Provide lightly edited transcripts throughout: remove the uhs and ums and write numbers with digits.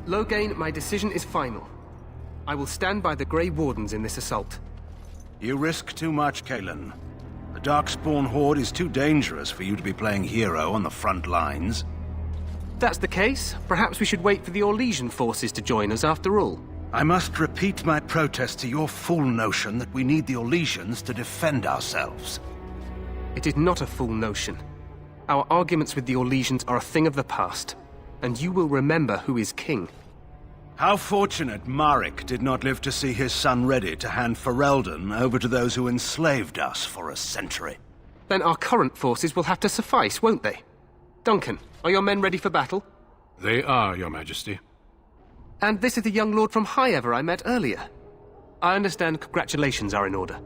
Loghain, my decision is final. I will stand by the Grey Wardens in this assault. You risk too much, Kalen. The Darkspawn Horde is too dangerous for you to be playing hero on the front lines. If that's the case, perhaps we should wait for the Orlesian forces to join us after all. I must repeat my protest to your fool notion that we need the Orlesians to defend ourselves. It is not a fool notion. Our arguments with the Orlesians are a thing of the past, and you will remember who is king. How fortunate Maric did not live to see his son ready to hand Ferelden over to those who enslaved us for a century. Then our current forces will have to suffice, won't they? Duncan, are your men ready for battle? They are, Your Majesty. And this is the young lord from Highever I met earlier. I understand congratulations are in order.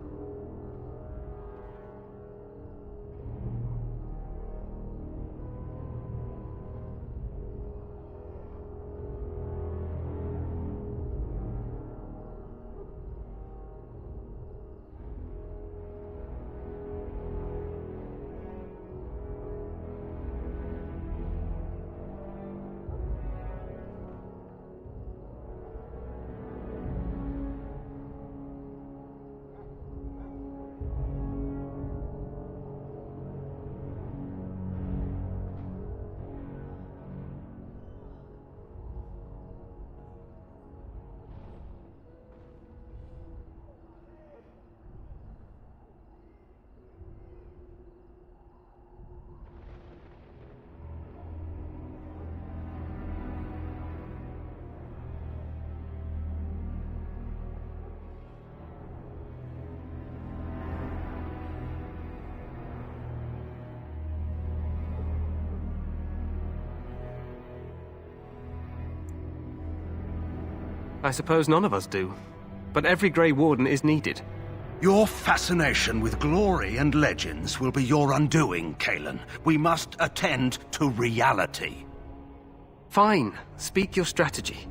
I suppose none of us do. But every Grey Warden is needed. Your fascination with glory and legends will be your undoing, Kalen. We must attend to reality. Fine. Speak your strategy.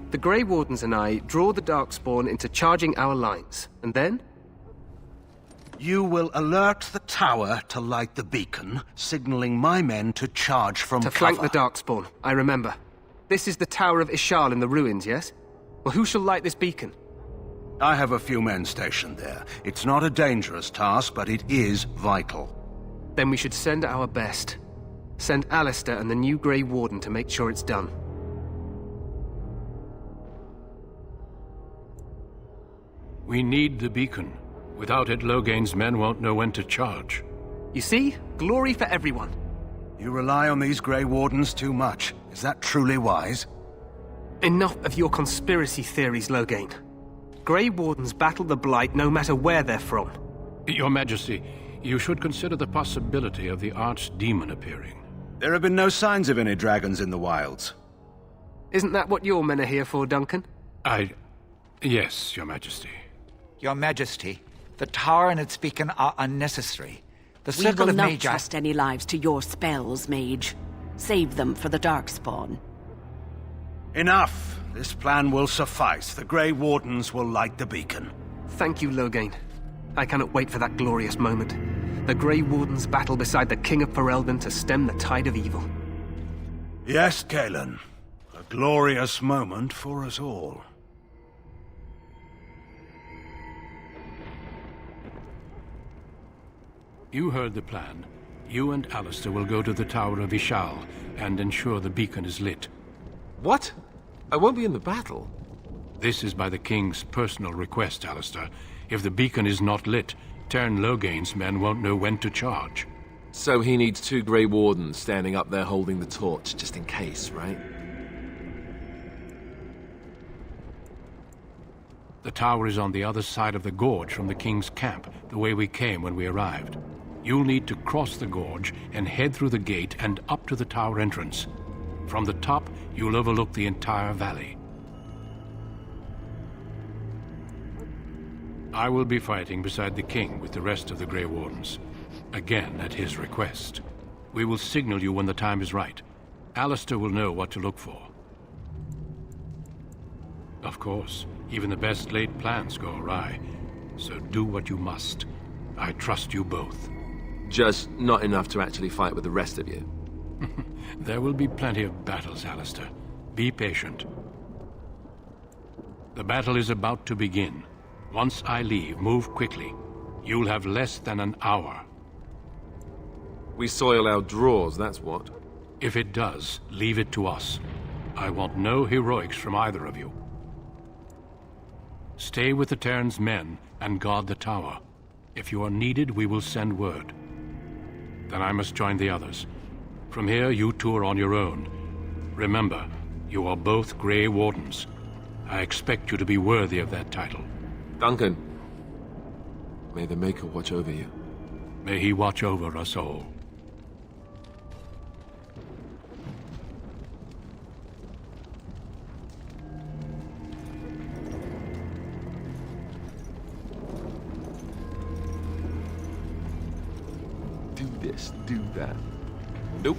The Grey Wardens and I draw the Darkspawn into charging our lines, and then? You will alert the tower to light the beacon, signaling my men to charge from cover. To flank the Darkspawn, I remember. This is the Tower of Ishaal in the ruins, yes? Well, who shall light this beacon? I have a few men stationed there. It's not a dangerous task, but it is vital. Then we should send our best. Send Alistair and the new Grey Warden to make sure it's done. We need the beacon. Without it, Loghain's men won't know when to charge. You see? Glory for everyone. You rely on these Grey Wardens too much. Is that truly wise? Enough of your conspiracy theories, Loghain. Grey Wardens battle the Blight no matter where they're from. Your Majesty, you should consider the possibility of the archdemon appearing. There have been no signs of any dragons in the wilds. Isn't that what your men are here for, Duncan? Yes, Your Majesty. Your Majesty, the tower and its beacon are unnecessary. The We circle will of not Magi... trust any lives to your spells, mage. Save them for the Darkspawn. Enough! This plan will suffice. The Grey Wardens will light the beacon. Thank you, Loghain. I cannot wait for that glorious moment. The Grey Wardens battle beside the King of Ferelden to stem the tide of evil. Yes, Kalen. A glorious moment for us all. You heard the plan. You and Alistair will go to the Tower of Ishaal and ensure the beacon is lit. What? I won't be in the battle. This is by the King's personal request, Alistair. If the beacon is not lit, Tern Loghain's men won't know when to charge. So he needs 2 Grey Wardens standing up there holding the torch, just in case, right? The tower is on the other side of the gorge from the King's camp, the way we came when we arrived. You'll need to cross the gorge and head through the gate and up to the tower entrance. From the top, you'll overlook the entire valley. I will be fighting beside the King with the rest of the Grey Wardens. Again, at his request. We will signal you when the time is right. Alistair will know what to look for. Of course, even the best laid plans go awry. So do what you must. I trust you both. Just not enough to actually fight with the rest of you. There will be plenty of battles, Alistair. Be patient. The battle is about to begin. Once I leave, move quickly. You'll have less than an hour. We soil our drawers, that's what. If it does, leave it to us. I want no heroics from either of you. Stay with the Terran's men and guard the tower. If you are needed, we will send word. Then I must join the others. From here, you two are on your own. Remember, you are both Grey Wardens. I expect you to be worthy of that title. Duncan, may the Maker watch over you. May he watch over us all. Do this, do that. Nope.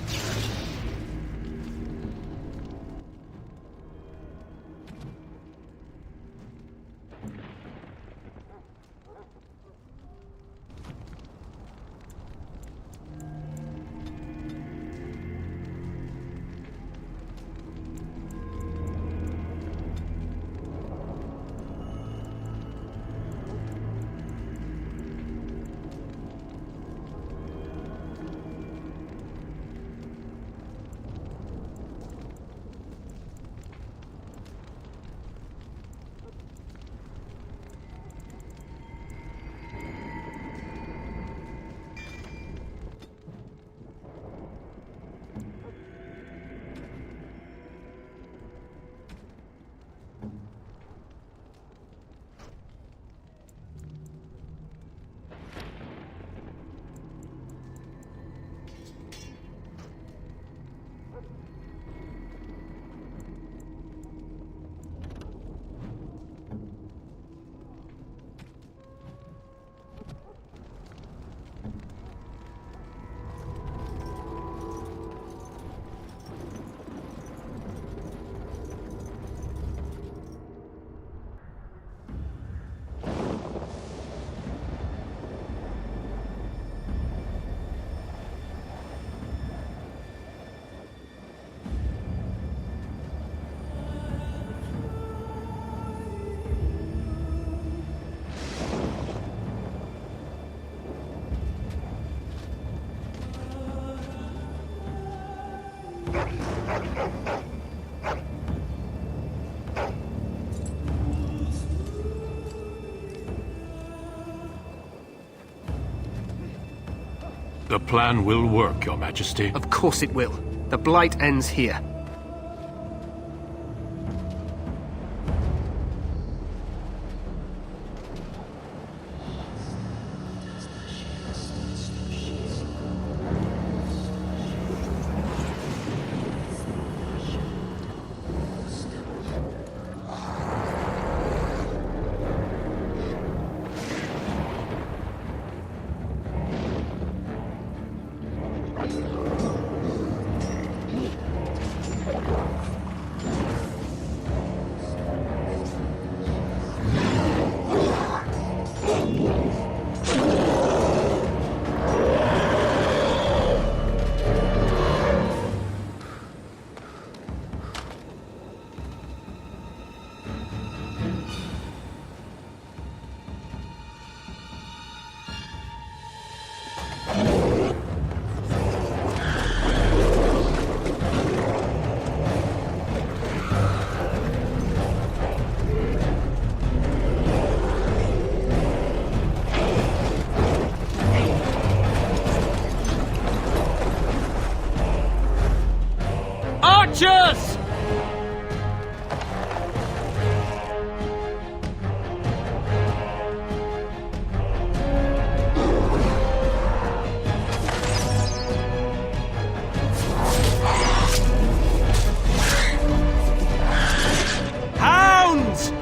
The plan will work, Your Majesty. Of course it will. The Blight ends here. Archers! Hounds!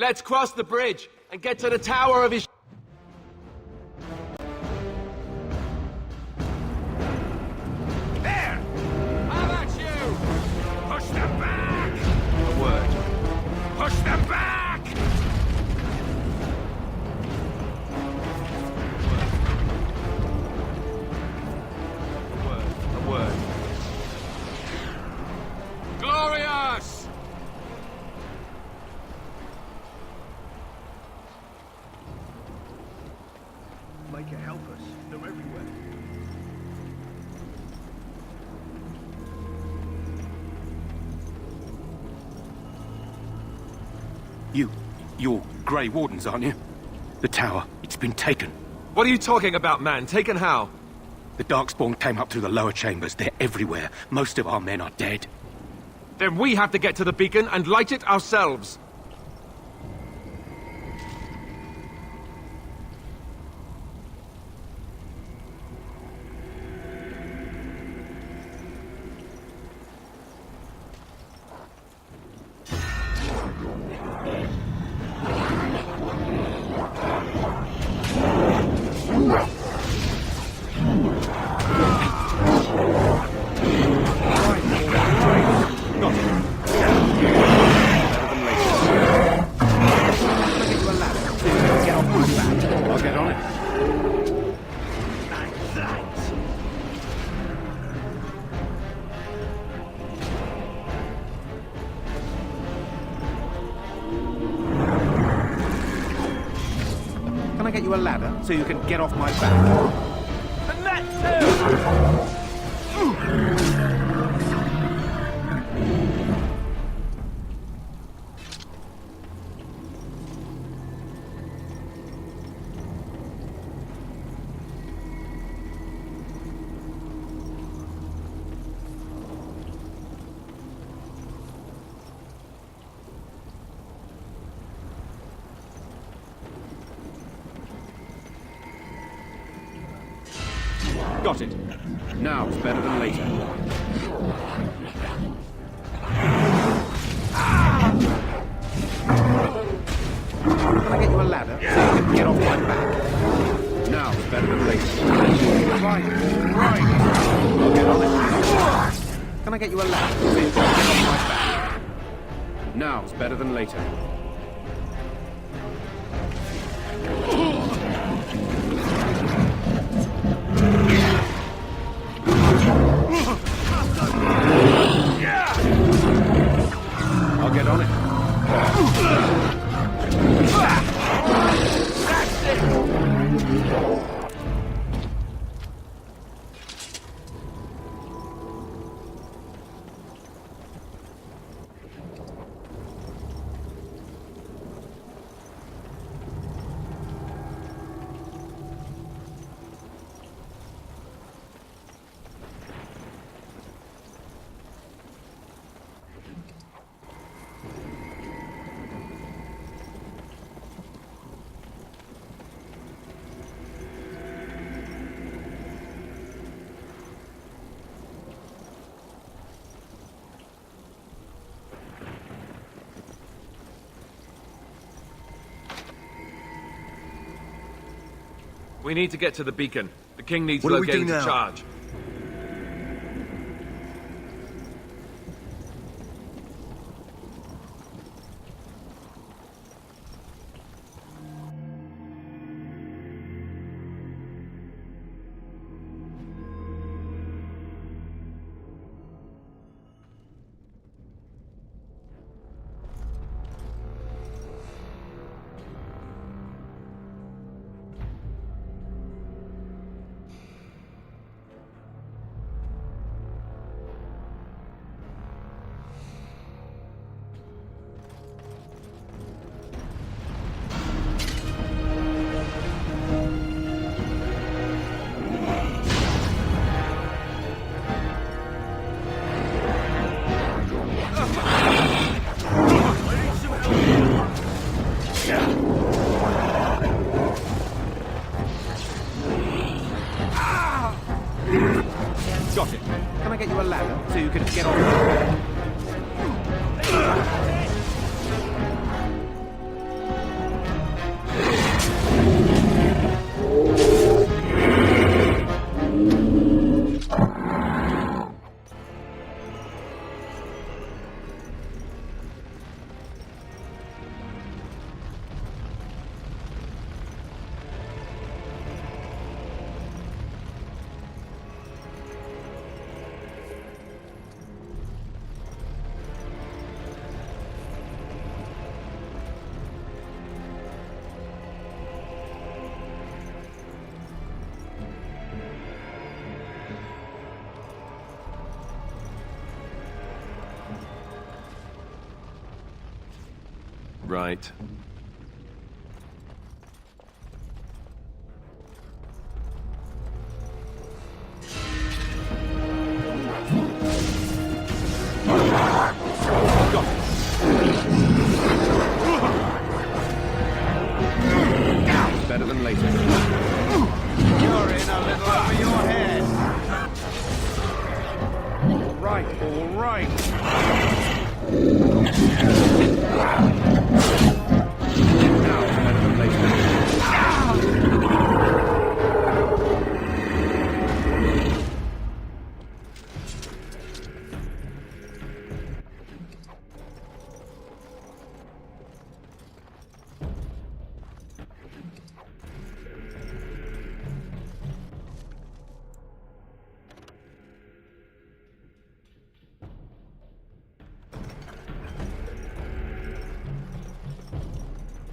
Let's cross the bridge and get to the tower of Ishaal. There! How about you? Push them back! A word. Push them back! A word. Glorious! Make it help us. They're everywhere. You're Grey Wardens, aren't you? The tower, it's been taken. What are you talking about, man? Taken how? The darkspawn came up through the lower chambers. They're everywhere. Most of our men are dead. Then we have to get to the beacon and light it ourselves. I'll get on it. Can I get you a ladder so you can get off my back? And that too! Got it. Now it's better than later. Can I get you a ladder so you can get off my back? Now it's better than later. Right. I'll get on it. Can I get you a ladder so you can get off my back? Now it's better than later. I'll get on it. We need to get to the beacon. The king needs What do we do Loghain to now? charge. Got it. Can I get you a ladder so you can get off my back? Right. Better than later. You're in a little over your head. All right, all right. Now it's better than later.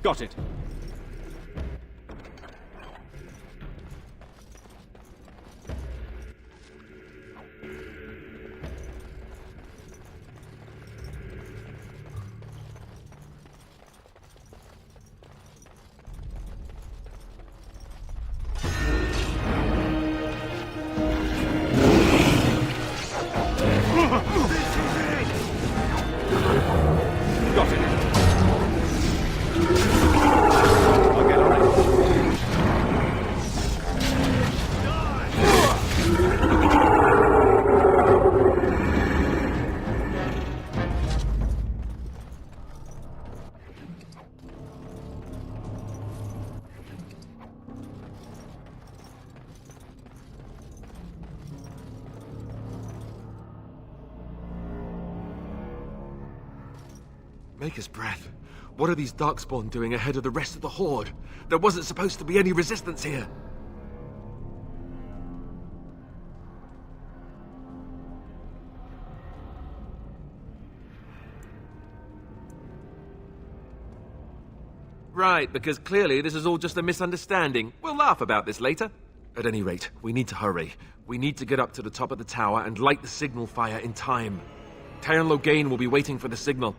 Got it. Got it. I'll get on it. Maker's breath. What are these darkspawn doing ahead of the rest of the horde? There wasn't supposed to be any resistance here. Right, because clearly this is all just a misunderstanding. We'll laugh about this later. At any rate, we need to hurry. We need to get up to the top of the tower and light the signal fire in time. Taron Logain will be waiting for the signal.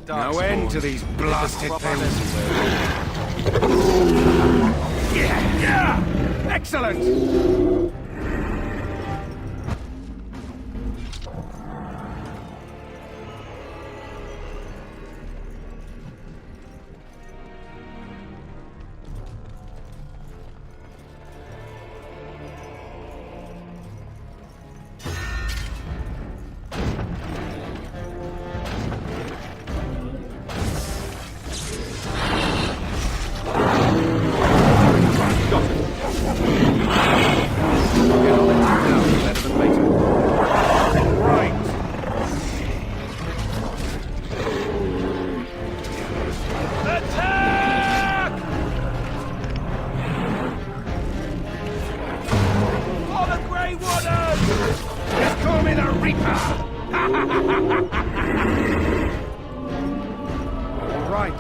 No end to these blasted things. Yeah! Excellent!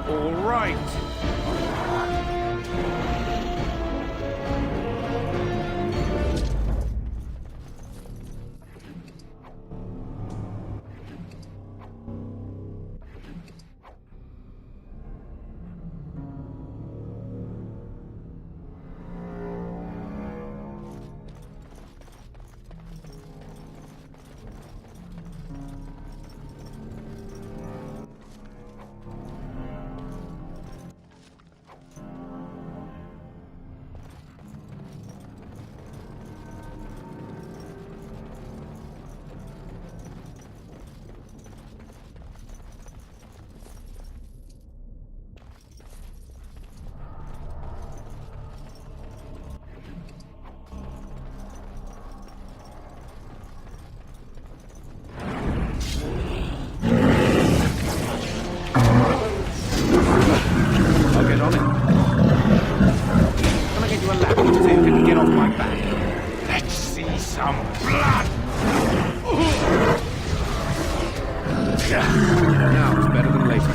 All right. so you can get off my back. Let's see some blood! Now it's better than later.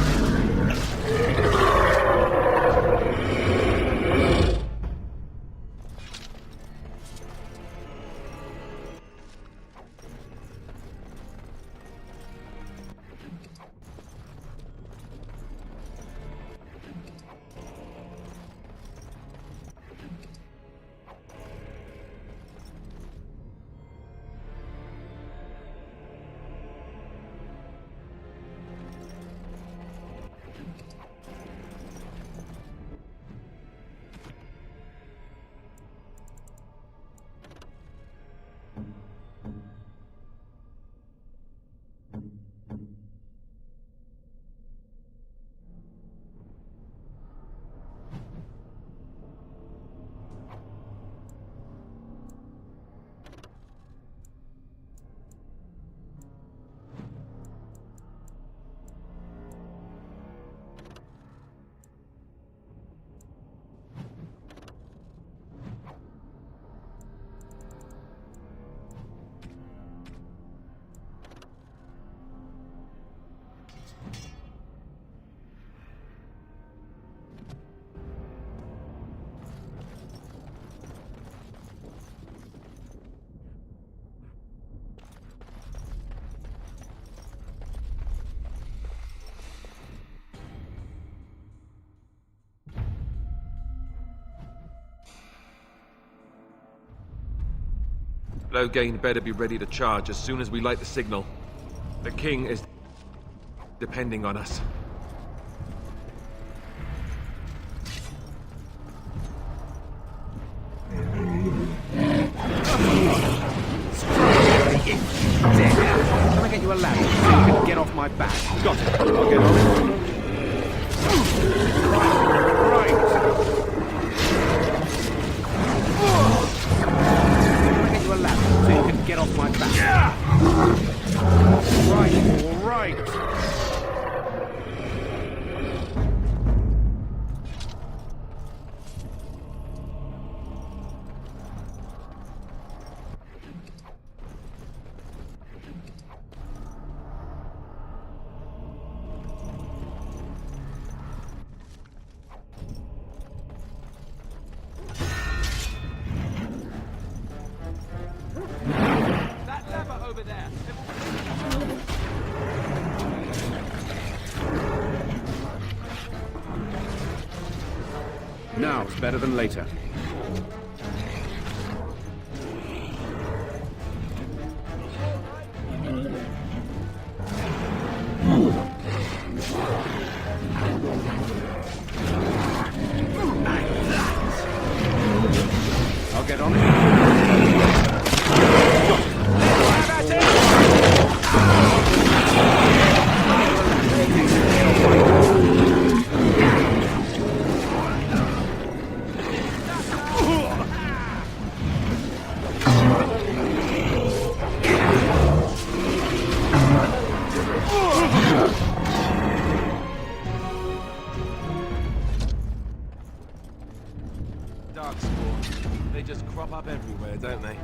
Loghain better be ready to charge as soon as we light the signal. The king is depending on us. Can I get you a ladder so you can get off my back? Got it. I'll get on it. Right. Can I get you a ladder so you can get off my back? Right, all right. Now it's better than later. I'll get on it. Darkspawn. They just crop up everywhere, don't they?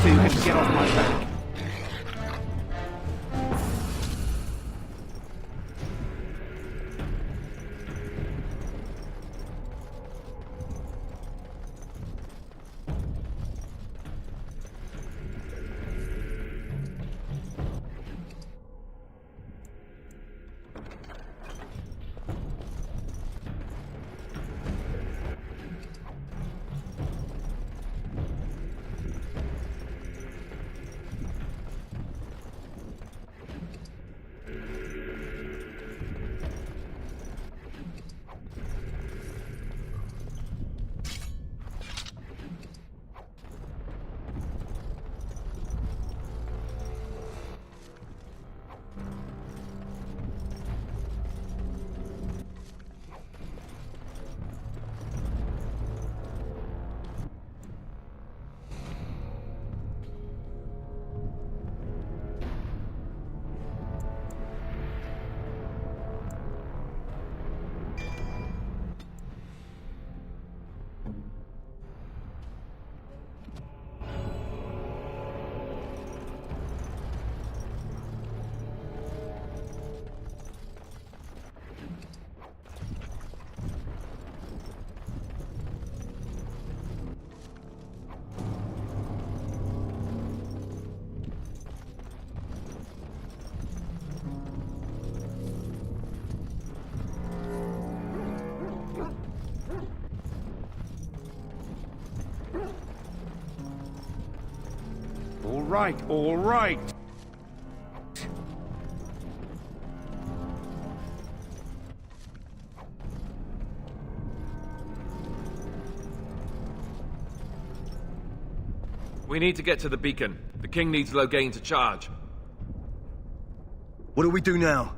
So you can get off my back. right, all right. We need to get to the beacon. The king needs Loghain to charge. What do we do now?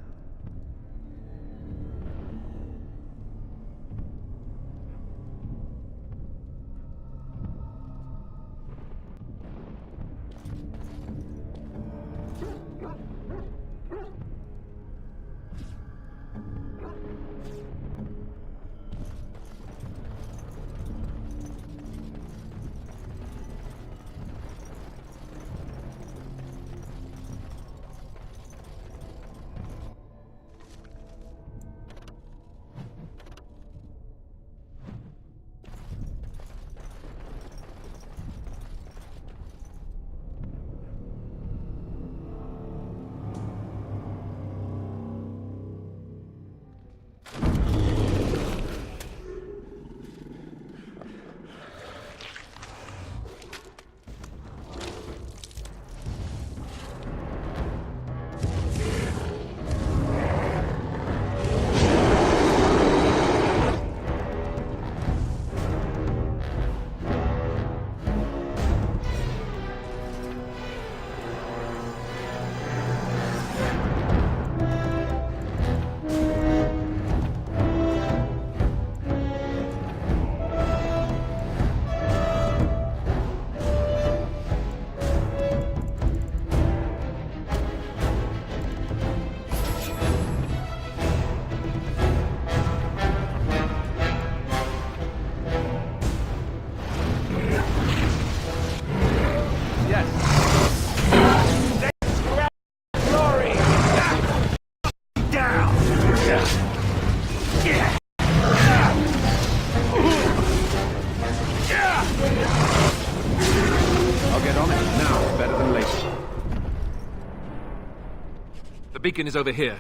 The beacon is over here.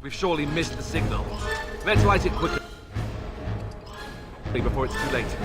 We've surely missed the signal. Let's light it quickly before it's too late.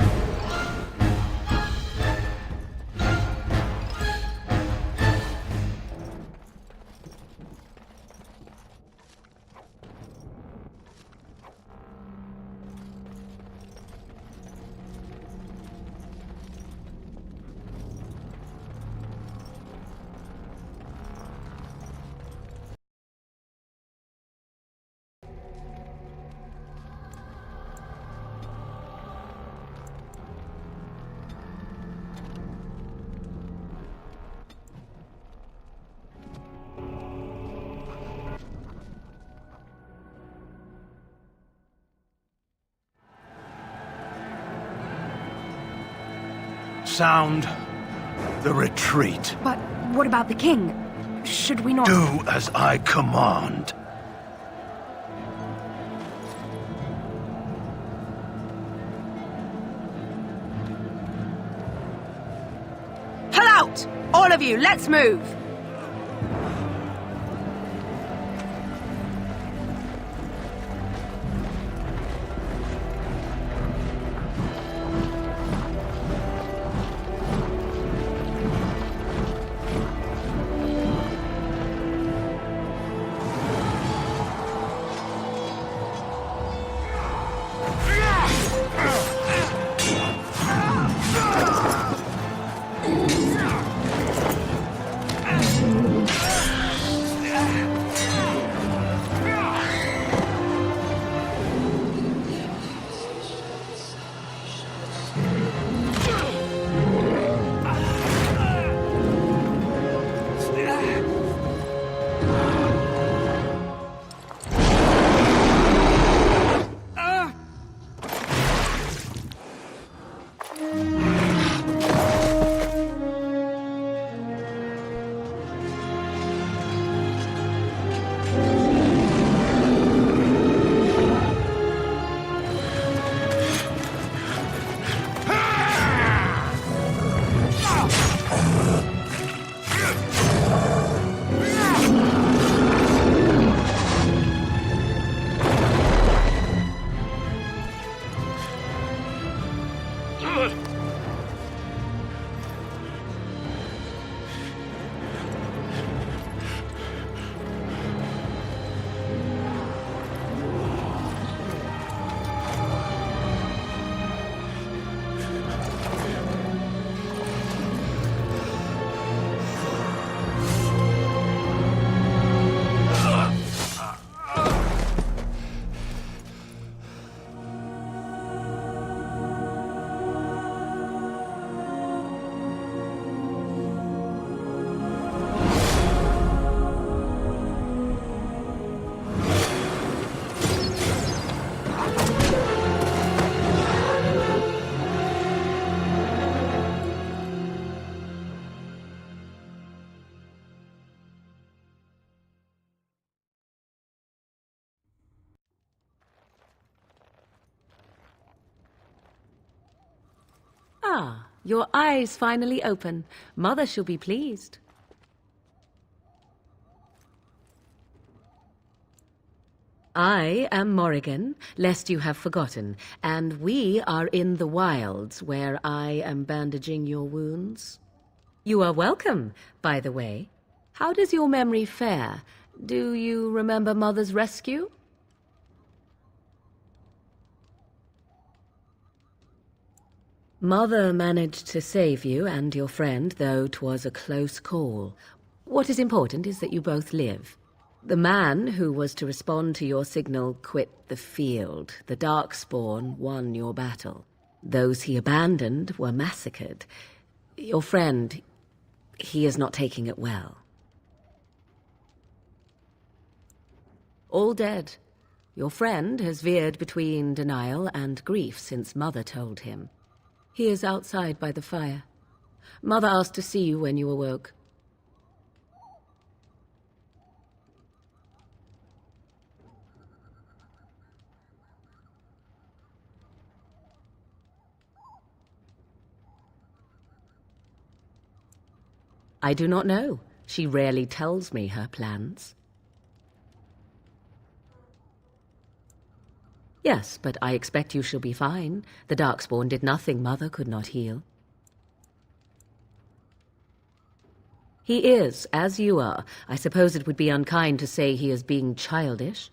Sound the retreat. But what about the king? Should we not... Do as I command. Pull out! All of you, let's move! Ah, your eyes finally open. Mother shall be pleased. I am Morrigan, lest you have forgotten, and we are in the wilds where I am bandaging your wounds. You are welcome, by the way. How does your memory fare? Do you remember Mother's rescue? Mother managed to save you and your friend, though 'twas a close call. What is important is that you both live. The man who was to respond to your signal quit the field. The darkspawn won your battle. Those he abandoned were massacred. Your friend, he is not taking it well. All dead. Your friend has veered between denial and grief since Mother told him. He is outside by the fire. Mother asked to see you when you awoke. I do not know. She rarely tells me her plans. Yes, but I expect you shall be fine. The Darkspawn did nothing Mother could not heal. He is, as you are. I suppose it would be unkind to say he is being childish.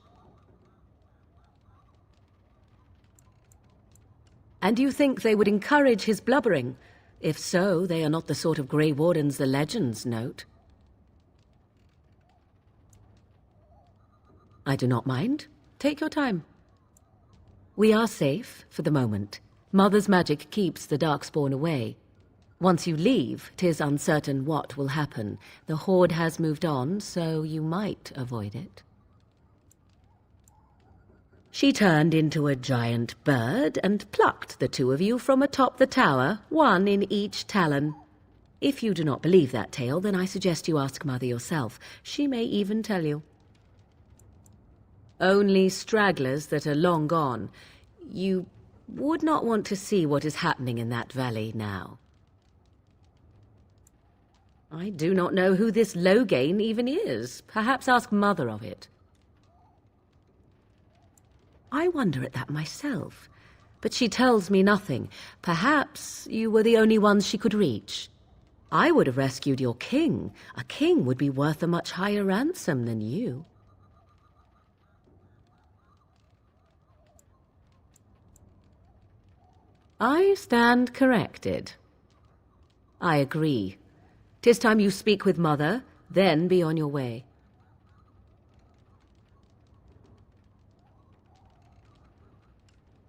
And you think they would encourage his blubbering? If so, they are not the sort of Grey Wardens the legends note. I do not mind. Take your time. We are safe, for the moment. Mother's magic keeps the Darkspawn away. Once you leave, 'tis uncertain what will happen. The Horde has moved on, so you might avoid it. She turned into a giant bird and plucked the two of you from atop the tower, one in each talon. If you do not believe that tale, then I suggest you ask Mother yourself. She may even tell you. Only stragglers that are long gone. You would not want to see what is happening in that valley now. I do not know who this Loghain even is. Perhaps ask Mother of it. I wonder at that myself, but she tells me nothing. Perhaps you were the only ones she could reach. I would have rescued your king. A king would be worth a much higher ransom than you. I stand corrected. I agree. 'Tis time you speak with Mother, then be on your way.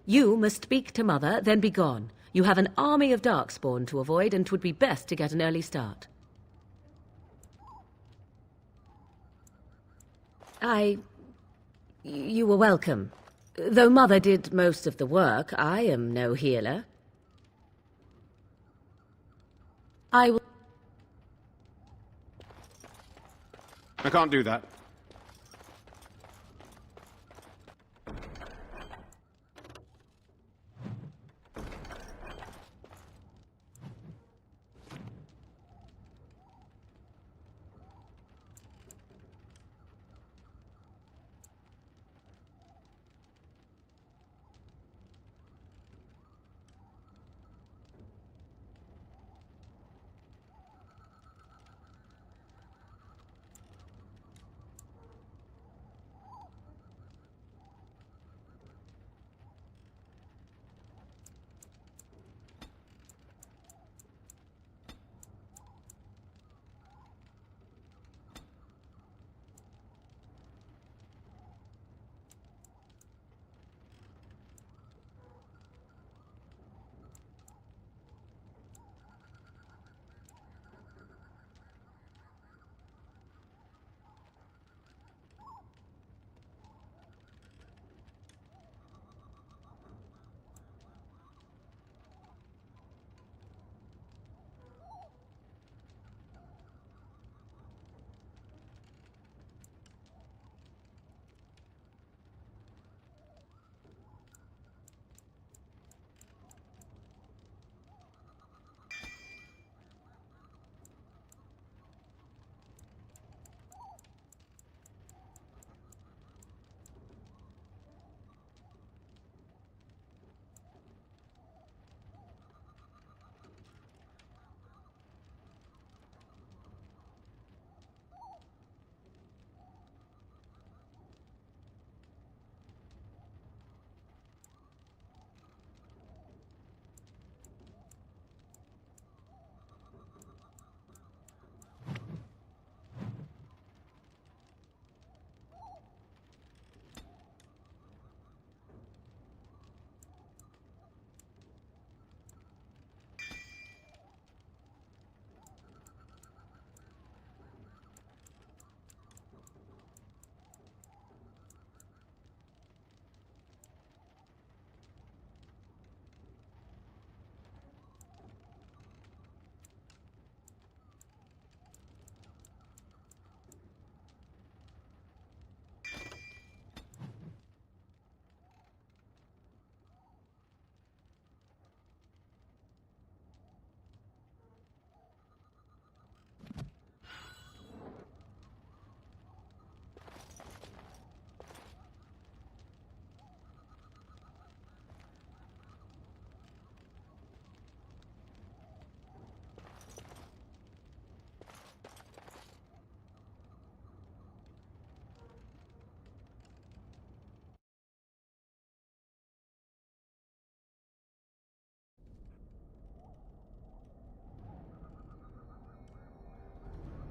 You must speak to Mother, then be gone. You have an army of Darkspawn to avoid, and 'twould be best to get an early start. You were welcome. Though Mother did most of the work, I am no healer. I can't do that.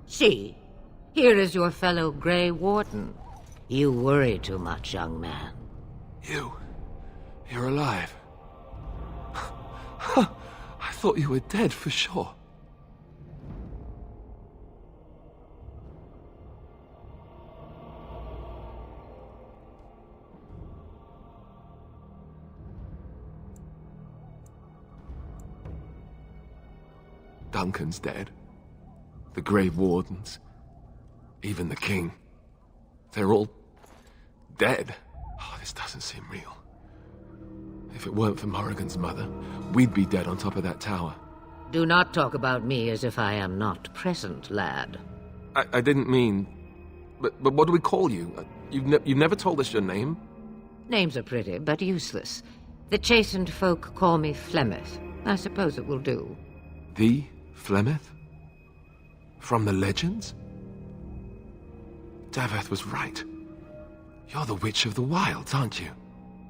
See, here is your fellow Grey Warden. You worry too much, young man. You're alive. I thought you were dead for sure. Duncan's dead. The Grey Wardens. Even the King. They're all dead. Oh, this doesn't seem real. If it weren't for Morrigan's mother, we'd be dead on top of that tower. Do not talk about me as if I am not present, lad. I didn't mean... But what do we call you? You've never told us your name? Names are pretty, but useless. The chastened folk call me Flemeth. I suppose it will do. The Flemeth? From the legends? Daveth was right. You're the Witch of the Wilds, aren't you?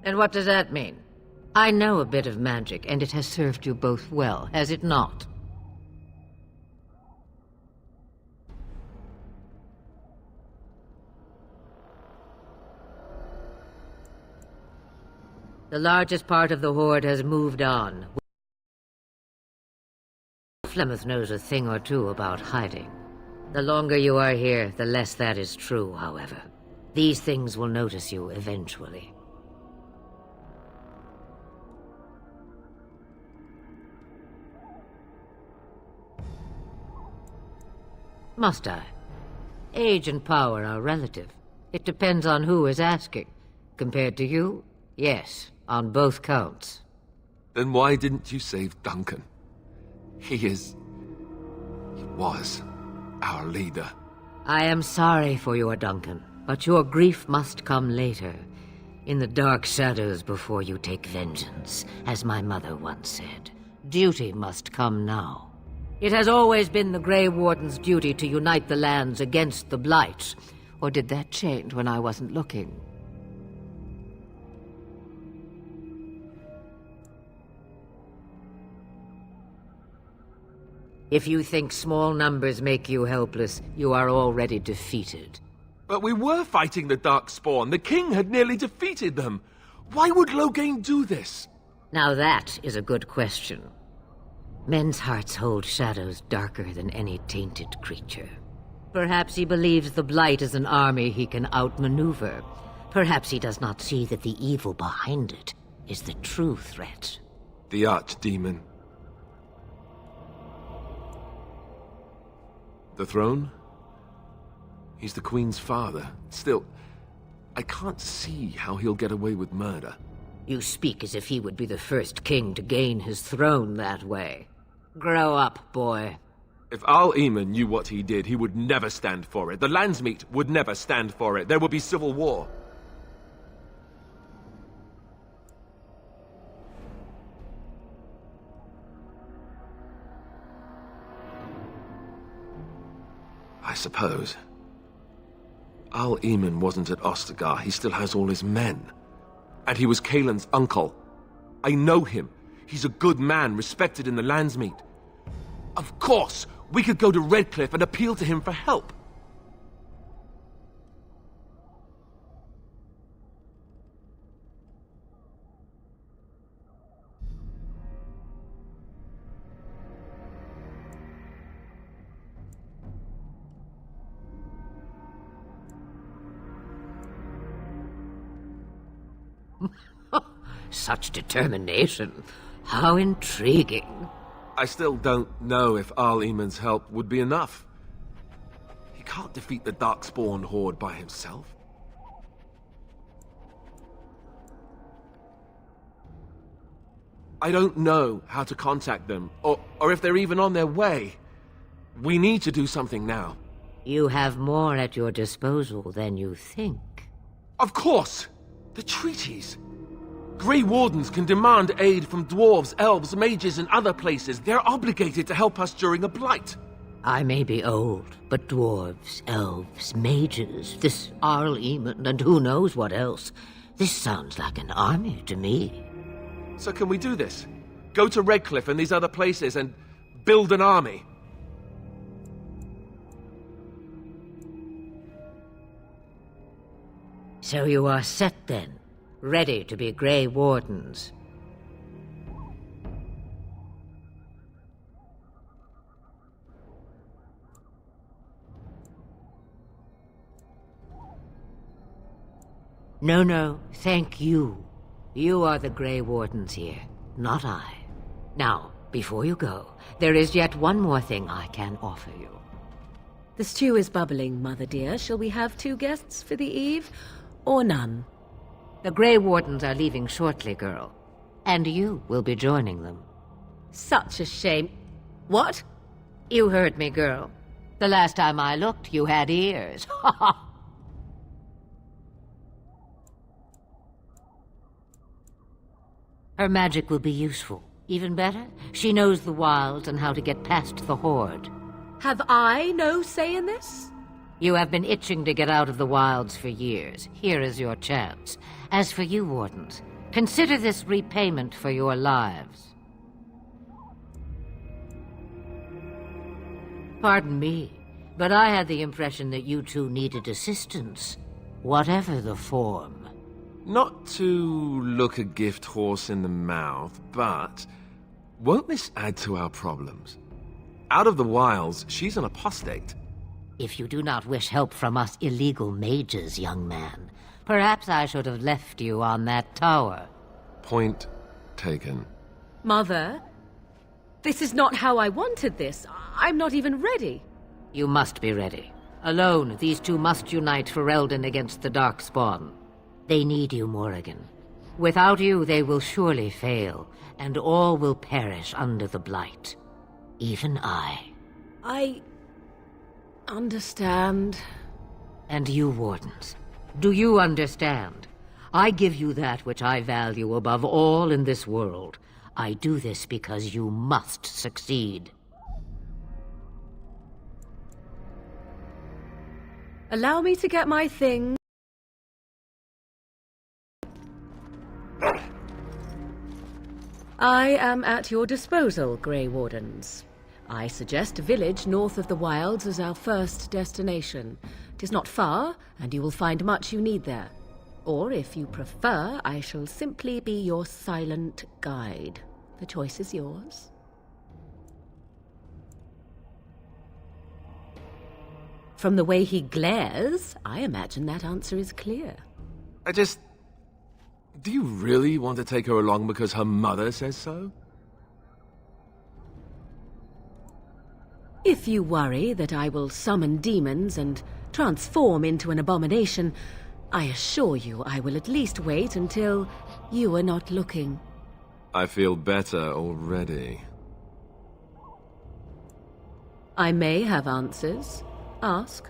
And what does that mean? I know a bit of magic, and it has served you both well, has it not? The largest part of the Horde has moved on. Flemeth knows a thing or two about hiding. The longer you are here, the less that is true, however. These things will notice you eventually. Must I? Age and power are relative. It depends on who is asking. Compared to you, yes, on both counts. Then why didn't you save Duncan? He was our leader. I am sorry for your Duncan, but your grief must come later. In the dark shadows before you take vengeance, as my mother once said. Duty must come now. It has always been the Grey Warden's duty to unite the lands against the Blight. Or did that change when I wasn't looking? If you think small numbers make you helpless, you are already defeated. But we were fighting the Darkspawn. The King had nearly defeated them. Why would Loghain do this? Now that is a good question. Men's hearts hold shadows darker than any tainted creature. Perhaps he believes the Blight is an army he can outmaneuver. Perhaps he does not see that the evil behind it is the true threat. The Archdemon. The throne? He's the Queen's father. Still, I can't see how he'll get away with murder. You speak as if he would be the first king to gain his throne that way. Grow up, boy. If Al-Eamon knew what he did, he would never stand for it. The Landsmeet would never stand for it. There would be civil war. I suppose. Al-Eamon wasn't at Ostagar. He still has all his men. And he was Kaelin's uncle. I know him. He's a good man, respected in the Landsmeet. Of course, we could go to Redcliffe and appeal to him for help. Such determination. How intriguing. I still don't know if Al-Eamon's help would be enough. He can't defeat the Darkspawn Horde by himself. I don't know how to contact them, or if they're even on their way. We need to do something now. You have more at your disposal than you think. Of course! The treaties! Grey Wardens can demand aid from dwarves, elves, mages, and other places. They're obligated to help us during a blight. I may be old, but dwarves, elves, mages, this Al-Eamon, and who knows what else. This sounds like an army to me. So can we do this? Go to Redcliffe and these other places and build an army? So you are set then, ready to be Grey Wardens. No, thank you. You are the Grey Wardens here, not I. Now, before you go, there is yet one more thing I can offer you. The stew is bubbling, Mother dear. Shall we have 2 guests for the eve, or none? The Grey Wardens are leaving shortly, girl. And you will be joining them. Such a shame. What? You heard me, girl. The last time I looked, you had ears. Ha ha! Her magic will be useful. Even better, she knows the wilds and how to get past the Horde. Have I no say in this? You have been itching to get out of the wilds for years. Here is your chance. As for you, Wardens, consider this repayment for your lives. Pardon me, but I had the impression that you two needed assistance, whatever the form. Not to look a gift horse in the mouth, but won't this add to our problems? Out of the wilds, she's an apostate. If you do not wish help from us illegal mages, young man, perhaps I should have left you on that tower. Point taken. Mother, this is not how I wanted this. I'm not even ready. You must be ready. Alone, these two must unite Ferelden against the Darkspawn. They need you, Morrigan. Without you, they will surely fail, and all will perish under the Blight. Even I. I understand. And you, Wardens, do you understand? I give you that which I value above all in this world. I do this because you must succeed. Allow me to get my thing. I am at your disposal, Grey Wardens. I suggest a village north of the wilds as our first destination. It is not far, and you will find much you need there. Or, if you prefer, I shall simply be your silent guide. The choice is yours. From the way he glares, I imagine that answer is clear. Do you really want to take her along because her mother says so? If you worry that I will summon demons and transform into an abomination, I assure you I will at least wait until you are not looking. I feel better already. I may have answers. Ask.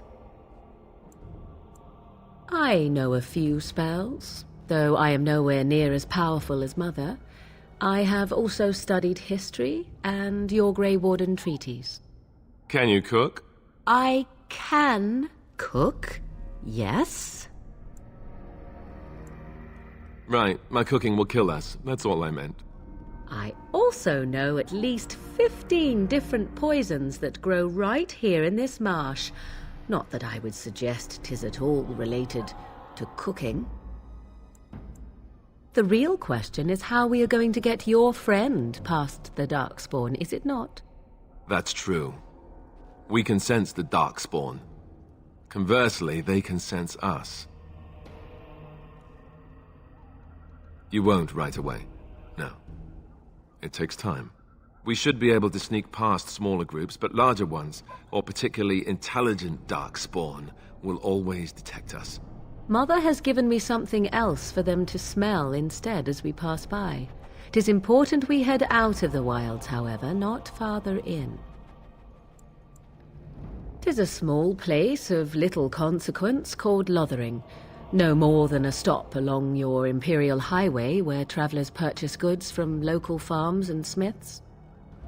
I know a few spells. Though I am nowhere near as powerful as Mother, I have also studied history and your Grey Warden treaties. Can you cook? I can cook, yes. Right, my cooking will kill us. That's all I meant. I also know at least 15 different poisons that grow right here in this marsh. Not that I would suggest 'tis at all related to cooking. The real question is how we are going to get your friend past the Darkspawn, is it not? That's true. We can sense the Darkspawn. Conversely, they can sense us. You won't right away. No. It takes time. We should be able to sneak past smaller groups, but larger ones, or particularly intelligent Darkspawn, will always detect us. Mother has given me something else for them to smell instead as we pass by. 'Tis important we head out of the wilds, however, not farther in. 'Tis a small place of little consequence called Lothering. No more than a stop along your Imperial Highway where travelers purchase goods from local farms and smiths.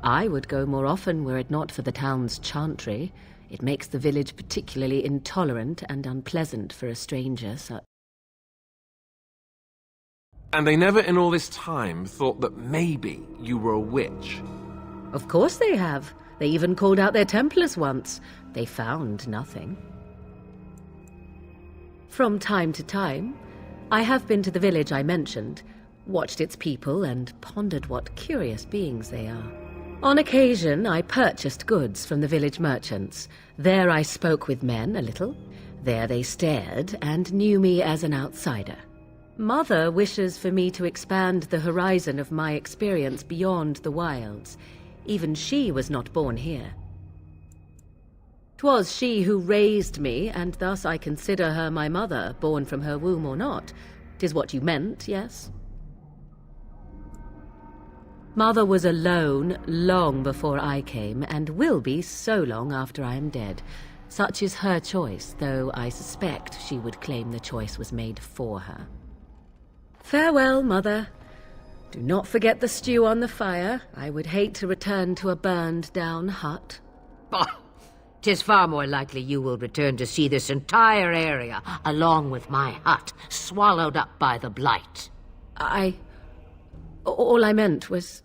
I would go more often were it not for the town's chantry. It makes the village particularly intolerant and unpleasant for a stranger such. And they never in all this time thought that maybe you were a witch? Of course they have. They even called out their Templars once. They found nothing. From time to time, I have been to the village I mentioned, watched its people, and pondered what curious beings they are. On occasion, I purchased goods from the village merchants. There I spoke with men a little. There they stared and knew me as an outsider. Mother wishes for me to expand the horizon of my experience beyond the wilds. Even she was not born here. 'Twas she who raised me, and thus I consider her my mother, born from her womb or not. 'Tis what you meant, yes? Mother was alone long before I came, and will be so long after I am dead. Such is her choice, though I suspect she would claim the choice was made for her. Farewell, Mother. Do not forget the stew on the fire. I would hate to return to a burned-down hut. Bah! 'Tis far more likely you will return to see this entire area, along with my hut, swallowed up by the blight. All I meant was...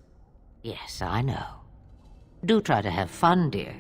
Yes, I know. Do try to have fun, dear.